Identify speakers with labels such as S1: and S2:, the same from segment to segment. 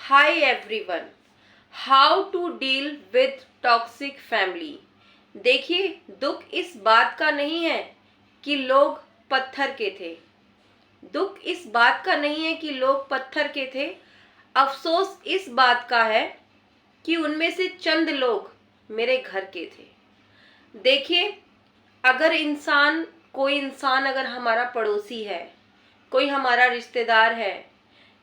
S1: Hi everyone, how to deal with toxic family। देखिए, दुख इस बात का नहीं है कि लोग पत्थर के थे। दुख इस बात का नहीं है कि लोग पत्थर के थे। अफसोस इस बात का है कि उनमें से चंद लोग मेरे घर के थे। देखिए, अगर कोई इंसान अगर हमारा पड़ोसी है, कोई हमारा रिश्तेदार है,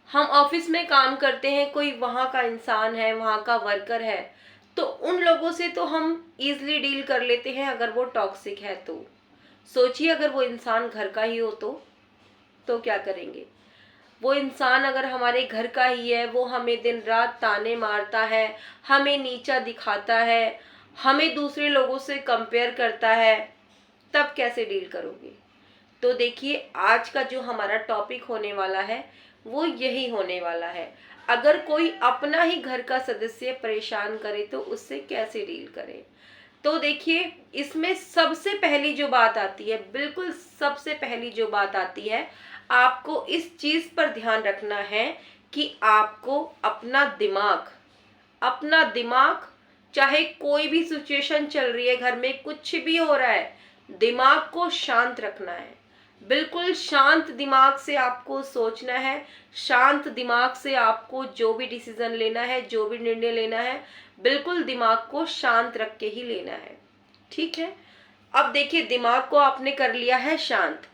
S1: हम ऑफिस में काम करते हैं, कोई वहाँ का इंसान है, वहाँ का वर्कर है, तो उन लोगों से तो हम इजीली डील कर लेते हैं। अगर वो टॉक्सिक है तो सोचिए, अगर वो इंसान घर का ही हो तो क्या करेंगे। वो इंसान अगर हमारे घर का ही है, वो हमें दिन रात ताने मारता है, हमें नीचा दिखाता है, हमें दूसरे लोगों से कंपेयर करता है, तब कैसे डील करोगे। तो देखिए, आज का जो हमारा टॉपिक होने वाला है वो यही होने वाला है। अगर कोई अपना ही घर का सदस्य परेशान करे तो उससे कैसे डील करें। तो देखिए, इसमें सबसे पहली जो बात आती है, बिल्कुल सबसे पहली जो बात आती है, आपको इस चीज पर ध्यान रखना है कि आपको अपना दिमाग, चाहे कोई भी सिचुएशन चल रही है, घर में कुछ भी हो रहा है, दिमाग को शांत रखना है। बिल्कुल शांत दिमाग से आपको सोचना है, शांत दिमाग से आपको जो भी डिसीजन लेना है, जो भी निर्णय लेना है, बिल्कुल दिमाग को शांत रख के ही लेना है। ठीक है। अब देखिए, दिमाग को आपने कर लिया है शांत।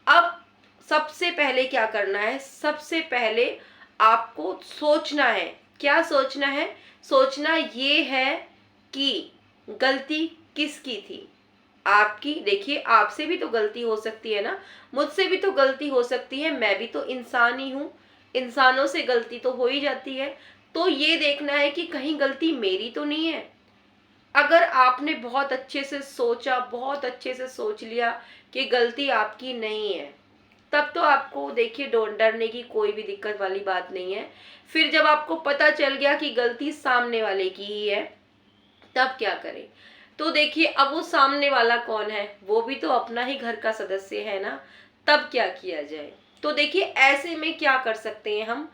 S1: अब सबसे पहले क्या करना है, सबसे पहले आपको सोचना है। क्या सोचना है? सोचना ये है कि गलती किसकी थी। आपकी। देखिए, आपसे भी तो गलती हो सकती है ना, मुझसे भी तो गलती हो सकती है, मैं भी तो इंसान ही हूँ, इंसानों से गलती तो हो ही जाती है। तो ये देखना है कि कहीं गलती मेरी तो नहीं है। अगर आपने बहुत अच्छे से सोचा, बहुत अच्छे से सोच लिया कि गलती आपकी नहीं है, तब तो आपको देखिए डरने की कोई भी दिक्कत वाली बात नहीं है। फिर जब आपको पता चल गया कि गलती सामने वाले की ही है, तब क्या करें। तो देखिए, अब वो सामने वाला कौन है, वो भी तो अपना ही घर का सदस्य है ना। तब क्या किया जाए। तो देखिए, ऐसे में क्या कर सकते हैं हम,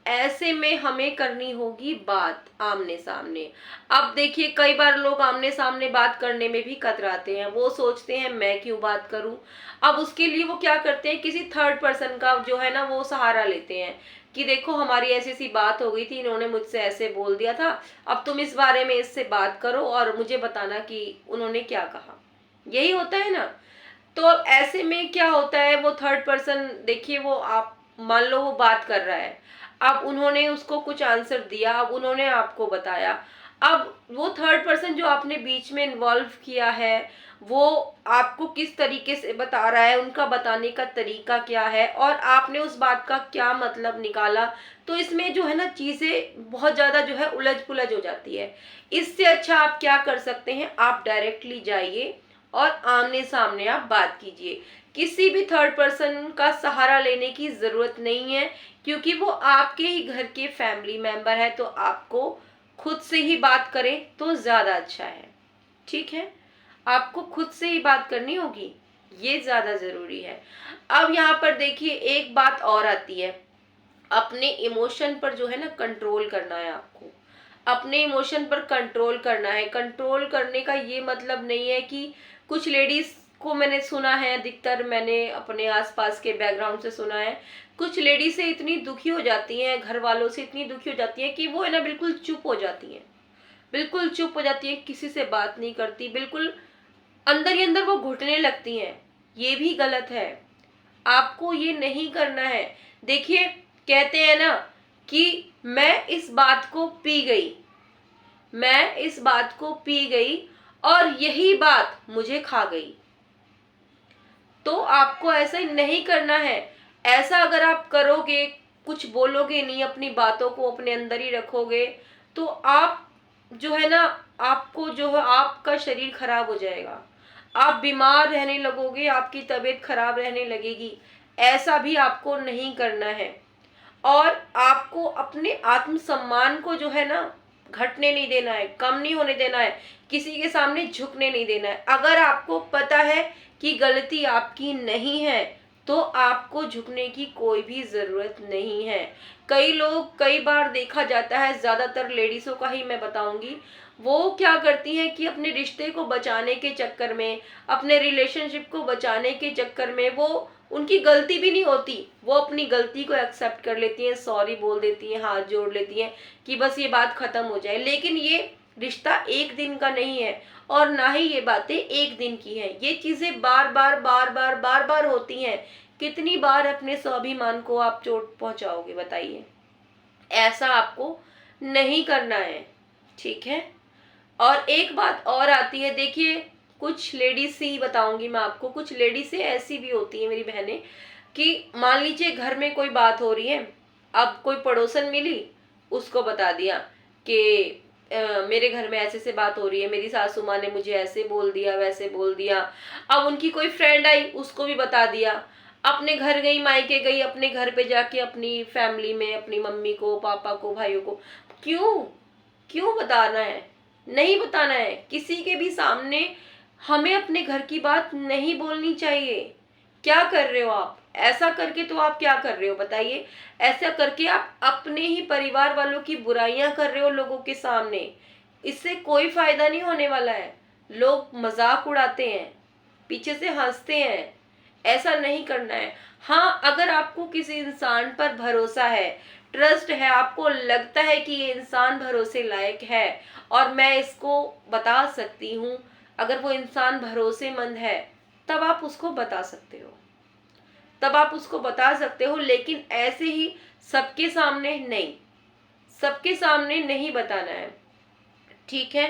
S1: ऐसे में हमें करनी होगी बात आमने सामने। अब देखिए, कई बार लोग आमने सामने बात करने में भी कतराते हैं, वो सोचते हैं मैं क्यों बात करूं। अब उसके लिए वो क्या करते हैं, किसी थर्ड पर्सन का जो है ना वो सहारा लेते हैं कि देखो, हमारी ऐसी सी बात हो गई थी, इन्होंने मुझसे ऐसे बोल दिया था, अब तुम इस बारे में इससे बात करो और मुझे बताना कि उन्होंने क्या कहा। यही होता है ना। तो अब ऐसे में क्या होता है, वो थर्ड पर्सन, देखिए वो आप मान लो वो बात कर रहा है, अब उन्होंने उसको कुछ आंसर दिया, अब उन्होंने आपको बताया। अब वो थर्ड पर्सन जो आपने बीच में इन्वॉल्व किया है, वो आपको किस तरीके से बता रहा है, उनका बताने का तरीका क्या है, और आपने उस बात का क्या मतलब निकाला। तो इसमें जो है ना चीजें बहुत ज्यादा जो है उलझ पुलझ हो जाती है। इससे अच्छा आप क्या कर सकते हैं, आप डायरेक्टली जाइए और आमने सामने आप बात कीजिए। किसी भी थर्ड पर्सन का सहारा लेने की जरूरत नहीं है, क्योंकि वो आपके ही घर के फैमिली मेंबर है। तो आपको खुद से ही बात करें तो ज्यादा अच्छा है। ठीक है, आपको खुद से ही बात करनी होगी, ये ज्यादा जरूरी है। अब यहाँ पर देखिए, एक बात और आती है, अपने इमोशन पर जो है ना कंट्रोल करना है आपको। अपने इमोशन पर कंट्रोल करना है। कंट्रोल करने का ये मतलब नहीं है कि कुछ लेडीज को मैंने सुना है, अधिकतर मैंने अपने आसपास के बैकग्राउंड से सुना है, कुछ लेडीज से इतनी दुखी हो जाती हैं, घर वालों से इतनी दुखी हो जाती हैं कि वो है ना बिल्कुल चुप हो जाती हैं। बिल्कुल चुप हो जाती है, किसी से बात नहीं करती, बिल्कुल अंदर ही अंदर वो घुटने लगती हैं। ये भी गलत है, आपको ये नहीं करना है। देखिए, कहते हैं ना कि मैं इस बात को पी गई और यही बात मुझे खा गई। तो आपको ऐसा ही नहीं करना है। ऐसा अगर आप करोगे, कुछ बोलोगे नहीं, अपनी बातों को अपने अंदर ही रखोगे, तो आप जो है ना, आपको जो है आपका शरीर खराब हो जाएगा, आप बीमार रहने लगोगे, आपकी तबीयत खराब रहने लगेगी। ऐसा भी आपको नहीं करना है। और आपको अपने आत्मसम्मान को जो है ना घटने नहीं देना है, कम नहीं होने देना है, किसी के सामने झुकने नहीं देना है। अगर आपको पता है कि गलती आपकी नहीं है, तो आपको झुकने की कोई भी ज़रूरत नहीं है। कई बार देखा जाता है, ज़्यादातर लेडीज़ों का ही मैं बताऊंगी, वो क्या करती हैं कि अपने रिश्ते को बचाने के चक्कर में, अपने रिलेशनशिप को बचाने के चक्कर में, वो उनकी गलती भी नहीं होती, वो अपनी गलती को एक्सेप्ट कर लेती हैं, सॉरी बोल देती हैं, हाथ जोड़ लेती हैं कि बस ये बात खत्म हो जाए। लेकिन ये रिश्ता एक दिन का नहीं है और ना ही ये बातें एक दिन की हैं। ये चीजें बार बार होती हैं। कितनी बार अपने स्वाभिमान को आप चोट पहुंचाओगे बताइए? ऐसा आपको नहीं करना है, ठीक है? और एक बात और आती है, देखिए कुछ लेडीज से ही बताऊंगी मैं आपको, कुछ लेडीज से ऐसी भी होती है मेरी बहनें कि मान लीजिए घर में कोई बात हो रही है, अब कोई पड़ोसन मिली, उसको बता दिया कि मेरे घर में ऐसे से बात हो रही है, मेरी सासू माँ ने मुझे ऐसे बोल दिया, वैसे बोल दिया। अब उनकी कोई फ्रेंड आई, उसको भी बता दिया। अपने घर गई, मायके गई, अपने घर पे जाके अपनी फैमिली में अपनी मम्मी को, पापा को, भाइयों को, क्यों क्यों बताना है? नहीं बताना है किसी के भी सामने। हमें अपने घर की बात नहीं बोलनी चाहिए। क्या कर रहे हो आप? ऐसा करके तो आप क्या कर रहे हो बताइए? ऐसा करके आप अपने ही परिवार वालों की बुराइयां कर रहे हो लोगों के सामने। इससे कोई फायदा नहीं होने वाला है। लोग मजाक उड़ाते हैं, पीछे से हंसते हैं। ऐसा नहीं करना है। हाँ, अगर आपको किसी इंसान पर भरोसा है, ट्रस्ट है, आपको लगता है कि ये इंसान भरोसे लायक है और मैं इसको बता सकती हूँ, अगर वो इंसान भरोसेमंद है, तब आप उसको बता सकते हो, तब आप उसको बता सकते हो। लेकिन ऐसे ही सबके सामने नहीं, सबके सामने नहीं बताना है, ठीक है?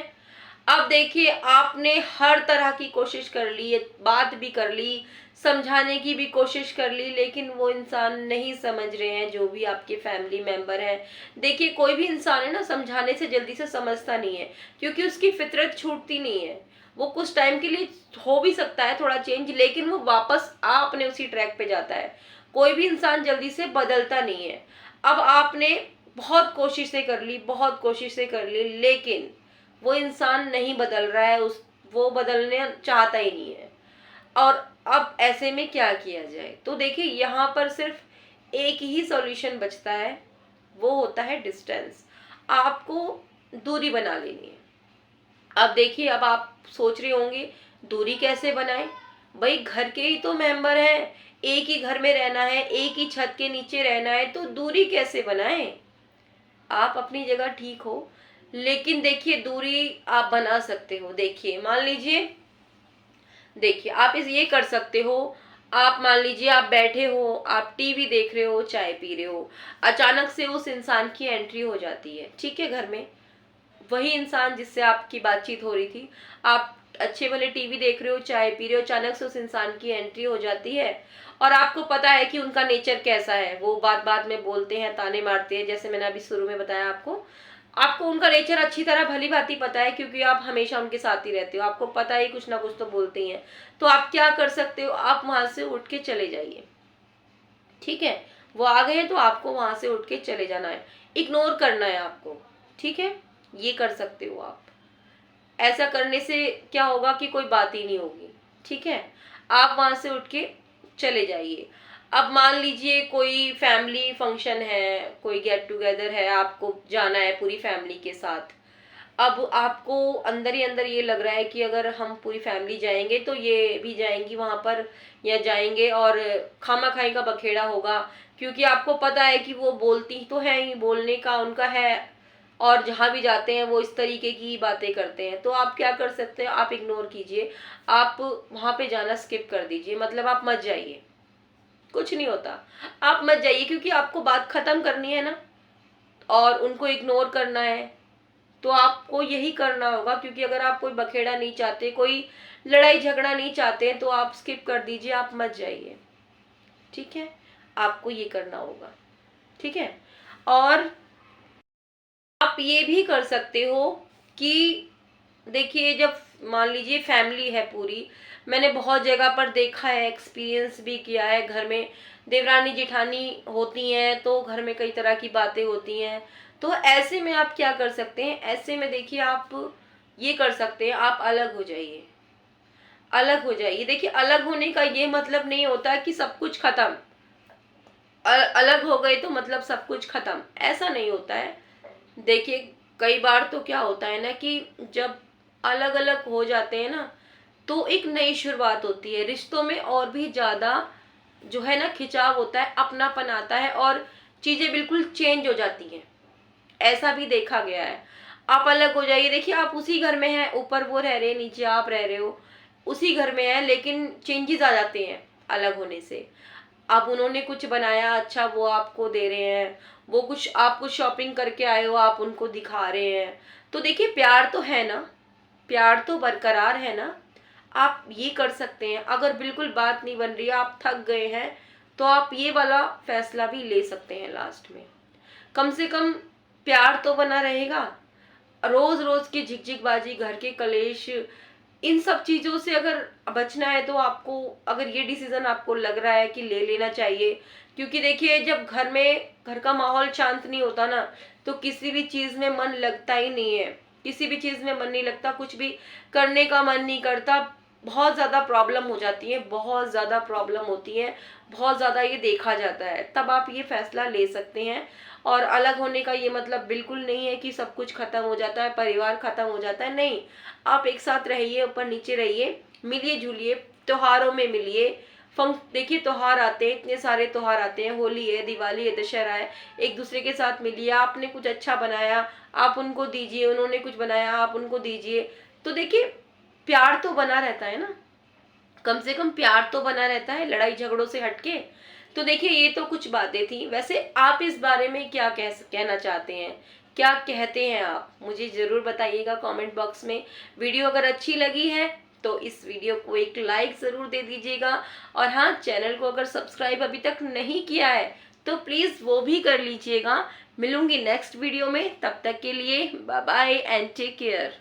S1: अब देखिए, आपने हर तरह की कोशिश कर ली, बात भी कर ली, समझाने की भी कोशिश कर ली, लेकिन वो इंसान नहीं समझ रहे हैं, जो भी आपके फैमिली मेंबर हैं। देखिए, कोई भी इंसान है ना, समझाने से जल्दी से समझता नहीं है, क्योंकि उसकी फितरत छूटती नहीं है। वो कुछ टाइम के लिए हो भी सकता है थोड़ा चेंज, लेकिन वो वापस अपने उसी ट्रैक पे जाता है। कोई भी इंसान जल्दी से बदलता नहीं है। अब आपने बहुत कोशिशें कर ली, बहुत कोशिशें कर ली, लेकिन वो इंसान नहीं बदल रहा है, उस वो बदलने चाहता ही नहीं है। और अब ऐसे में क्या किया जाए? तो देखिए, यहाँ पर सिर्फ एक ही सॉल्यूशन बचता है, वो होता है डिस्टेंस। आपको दूरी बना लेनी है। अब देखिए, अब आप सोच रहे होंगे दूरी कैसे बनाएं? भाई, घर के ही तो मेंबर हैं, एक ही घर में रहना है, एक ही छत के नीचे रहना है, तो दूरी कैसे बनाएं? आप अपनी जगह ठीक हो, लेकिन देखिए दूरी आप बना सकते हो। देखिए, मान लीजिए, देखिए आप इस ये कर सकते हो। आप मान लीजिए आप बैठे हो, आप टीवी देख रहे हो, चाय पी रहे हो, अचानक से उस इंसान की एंट्री हो जाती है, ठीक है, घर में। वही इंसान जिससे आपकी बातचीत हो रही थी, आप अच्छे वाले टीवी देख रहे हो, चाय पी रहे हो, अचानक से उस इंसान की एंट्री हो जाती है। और आपको पता है कि उनका नेचर कैसा है, वो बात बात में बोलते हैं, ताने मारते हैं, जैसे मैंने अभी शुरू में बताया आपको। आपको उनका नेचर अच्छी तरह भली भांति पता है, क्योंकि आप हमेशा उनके साथ ही रहते हो, आपको पता है कुछ ना कुछ तो बोलते ही हैं। तो आप क्या कर सकते हो? आप वहां से उठ के चले जाइए, ठीक है? वो आ गए हैं तो आपको वहां से उठ के चले जाना है, इग्नोर करना है आपको, ठीक है? ये कर सकते हो आप। ऐसा करने से क्या होगा कि कोई बात ही नहीं होगी, ठीक है? आप वहां से उठ के चले जाइए। अब मान लीजिए कोई फैमिली फंक्शन है, कोई गेट टुगेदर है, आपको जाना है पूरी फैमिली के साथ। अब आपको अंदर ही अंदर ये लग रहा है कि अगर हम पूरी फैमिली जाएंगे तो ये भी जाएंगी वहां पर, या जाएंगे और खामा खाई का बखेड़ा होगा, क्योंकि आपको पता है कि वो बोलती तो है ही, बोलने का उनका है, और जहां भी जाते हैं वो इस तरीके की बातें करते हैं। तो आप क्या कर सकते हैं? आप इग्नोर कीजिए, आप वहां पे जाना स्किप कर दीजिए, मतलब आप मत जाइए, कुछ नहीं होता। आप मत जाइए, क्योंकि आपको बात खत्म करनी है ना, और उनको इग्नोर करना है, तो आपको यही करना होगा। क्योंकि अगर आप कोई बखेड़ा नहीं चाहते, कोई लड़ाई झगड़ा नहीं चाहते, तो आप स्किप कर दीजिए, आप मत जाइए, ठीक है? आपको ये करना होगा, ठीक है? और आप ये भी कर सकते हो कि देखिए, जब मान लीजिए फैमिली है पूरी, मैंने बहुत जगह पर देखा है, एक्सपीरियंस भी किया है, घर में देवरानी जेठानी होती हैं तो घर में कई तरह की बातें होती हैं। तो ऐसे में आप क्या कर सकते हैं? ऐसे में देखिए, आप ये कर सकते हैं, आप अलग हो जाइए। अलग हो जाइए। देखिए अलग होने का ये मतलब नहीं होता कि सब कुछ खत्म, अलग हो गए तो मतलब सब कुछ खत्म, ऐसा नहीं होता है। देखिए कई बार तो क्या होता है ना कि जब अलग अलग हो जाते हैं ना तो एक नई शुरुआत होती है रिश्तों में, और भी ज्यादा जो है ना खिंचाव होता है, अपनापन आता है और चीजें बिल्कुल चेंज हो जाती हैं। ऐसा भी देखा गया है। आप अलग हो जाइए, देखिए आप उसी घर में हैं, ऊपर वो रह रहे हैं, नीचे आप रह रहे हो, उसी घर में है लेकिन चेंजेस आ जाते हैं अलग होने से। अब उन्होंने कुछ बनाया अच्छा वो आपको दे रहे हैं, वो कुछ आप कुछ शॉपिंग करके आए हो आप उनको दिखा रहे हैं। तो देखिए प्यार तो है ना, प्यार तो बरकरार है ना। आप ये कर सकते हैं, अगर बिल्कुल बात नहीं बन रही है, आप थक गए हैं, तो आप ये वाला फैसला भी ले सकते हैं लास्ट में। कम से कम प्यार तो बना रहेगा। रोज रोज की झिकझिकबाजी, घर के कलेश, इन सब चीजों से अगर बचना है तो आपको, अगर ये डिसीजन आपको लग रहा है कि ले लेना चाहिए, क्योंकि देखिए जब घर में घर का माहौल शांत नहीं होता ना तो किसी भी चीज में मन लगता ही नहीं है। किसी भी चीज में मन नहीं लगता, कुछ भी करने का मन नहीं करता। बहुत ज्यादा प्रॉब्लम हो जाती है, बहुत ज्यादा प्रॉब्लम होती है, बहुत ज्यादा ये देखा जाता है। तब आप ये फैसला ले सकते हैं। और अलग होने का ये मतलब बिल्कुल नहीं है कि सब कुछ खत्म हो जाता है, परिवार खत्म हो जाता है, नहीं। आप एक साथ रहिए, ऊपर नीचे रहिए, मिलिए जुलिए, त्योहारों में मिलिए। देखिए त्योहार आते हैं, इतने सारे त्योहार आते हैं, होली है, दिवाली है, दशहरा है, एक दूसरे के साथ मिलिए। आपने कुछ अच्छा बनाया आप उनको दीजिए, उन्होंने कुछ बनाया आप उनको दीजिए। तो देखिए प्यार तो बना रहता है ना, कम से कम प्यार तो बना रहता है लड़ाई झगड़ों से हटके। तो देखिए ये तो कुछ बातें थी, वैसे आप इस बारे में क्या कहना चाहते हैं, क्या कहते हैं आप, मुझे जरूर बताइएगा कमेंट बॉक्स में। वीडियो अगर अच्छी लगी है तो इस वीडियो को एक लाइक जरूर दे दीजिएगा। और हाँ, चैनल को अगर सब्सक्राइब अभी तक नहीं किया है तो प्लीज वो भी कर लीजिएगा। मिलूंगी नेक्स्ट वीडियो में, तब तक के लिए bye bye and take care.